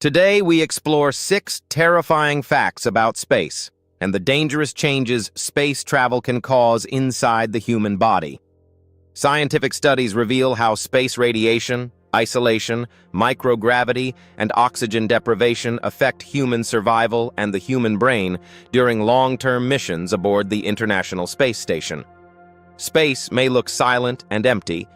Today, we explore 6 terrifying facts about space and the dangerous changes space travel can cause inside the human body. Scientific studies reveal how space radiation, isolation, microgravity, and oxygen deprivation affect human survival and the human brain during long-term missions aboard the International Space Station. Space may look silent and empty,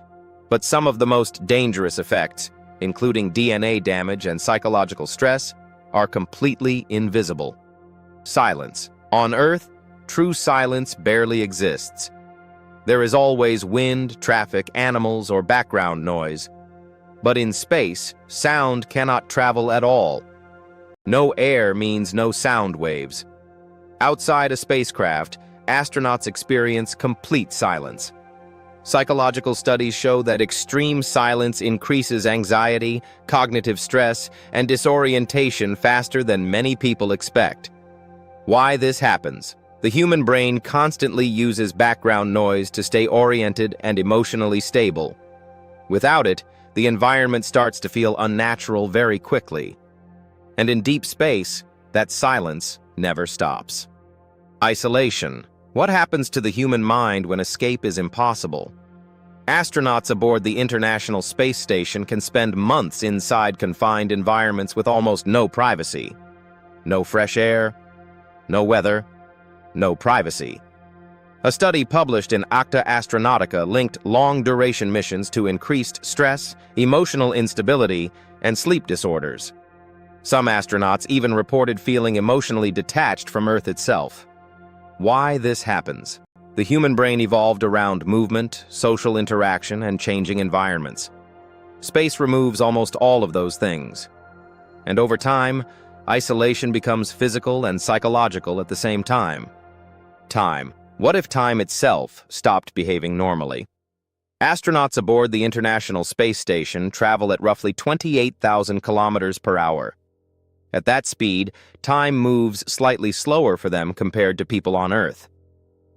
but some of the most dangerous effects, including DNA damage and psychological stress, are completely invisible. Silence. On Earth, true silence barely exists. There is always wind, traffic, animals, or background noise. But in space, sound cannot travel at all. No air means no sound waves. Outside a spacecraft, astronauts experience complete silence. Psychological studies show that extreme silence increases anxiety, cognitive stress, and disorientation faster than many people expect. Why this happens? The human brain constantly uses background noise to stay oriented and emotionally stable. Without it, the environment starts to feel unnatural very quickly. And in deep space, that silence never stops. Isolation. What happens to the human mind when escape is impossible? Astronauts aboard the International Space Station can spend months inside confined environments with almost no privacy. No fresh air, no weather, no privacy. A study published in Acta Astronautica linked long-duration missions to increased stress, emotional instability, and sleep disorders. Some astronauts even reported feeling emotionally detached from Earth itself. Why this happens? The human brain evolved around movement, social interaction, and changing environments. Space removes almost all of those things. And over time, isolation becomes physical and psychological at the same time. Time. What if time itself stopped behaving normally? Astronauts aboard the International Space Station travel at roughly 28,000 kilometers per hour. At that speed, time moves slightly slower for them compared to people on Earth.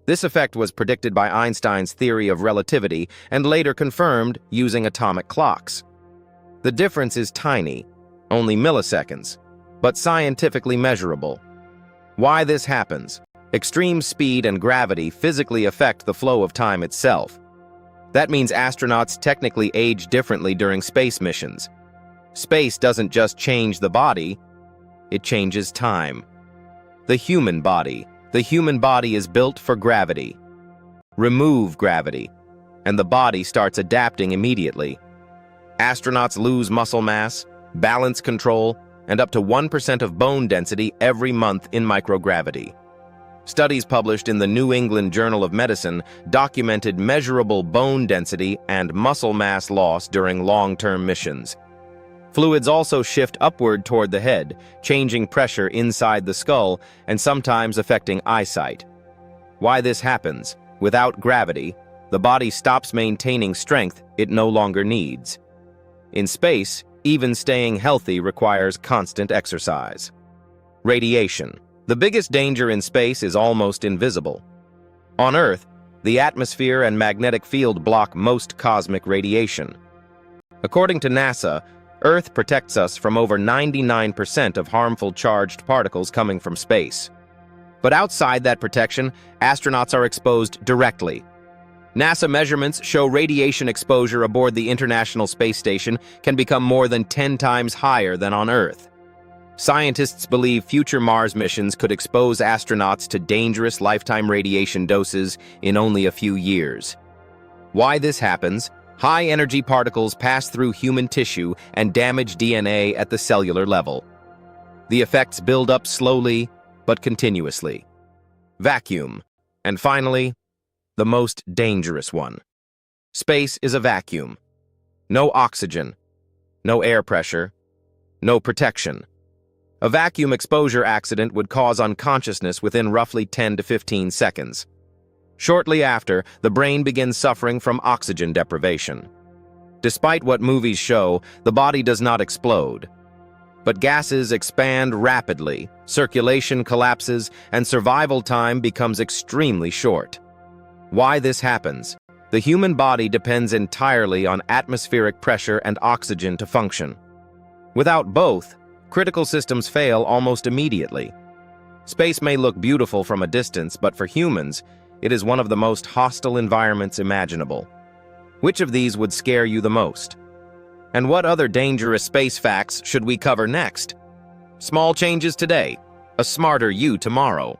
This effect was predicted by Einstein's theory of relativity and later confirmed using atomic clocks. The difference is tiny, only milliseconds, but scientifically measurable. Why this happens? Extreme speed and gravity physically affect the flow of time itself. That means astronauts technically age differently during space missions. Space doesn't just change the body, it changes time. The human body. The human body is built for gravity. Remove gravity, and the body starts adapting immediately. Astronauts lose muscle mass, balance control, and up to 1% of bone density every month in microgravity. Studies published in the New England Journal of Medicine documented measurable bone density and muscle mass loss during long-term missions. Fluids also shift upward toward the head, changing pressure inside the skull and sometimes affecting eyesight. Why this happens? Without gravity, the body stops maintaining strength it no longer needs. In space, even staying healthy requires constant exercise. Radiation. The biggest danger in space is almost invisible. On Earth, the atmosphere and magnetic field block most cosmic radiation. According to NASA, Earth protects us from over 99% of harmful charged particles coming from space. But outside that protection, astronauts are exposed directly. NASA measurements show radiation exposure aboard the International Space Station can become more than 10 times higher than on Earth. Scientists believe future Mars missions could expose astronauts to dangerous lifetime radiation doses in only a few years. Why this happens? High-energy particles pass through human tissue and damage DNA at the cellular level. The effects build up slowly, but continuously. Vacuum. And finally, the most dangerous one. Space is a vacuum. No oxygen, no air pressure, no protection. A vacuum exposure accident would cause unconsciousness within roughly 10 to 15 seconds. Shortly after, the brain begins suffering from oxygen deprivation. Despite what movies show, the body does not explode. But gases expand rapidly, circulation collapses, and survival time becomes extremely short. Why this happens? The human body depends entirely on atmospheric pressure and oxygen to function. Without both, Critical systems fail almost immediately. Space may look beautiful from a distance, but for humans, it is one of the most hostile environments imaginable. Which of these would scare you the most? And what other dangerous space facts should we cover next? Small changes today, a smarter you tomorrow.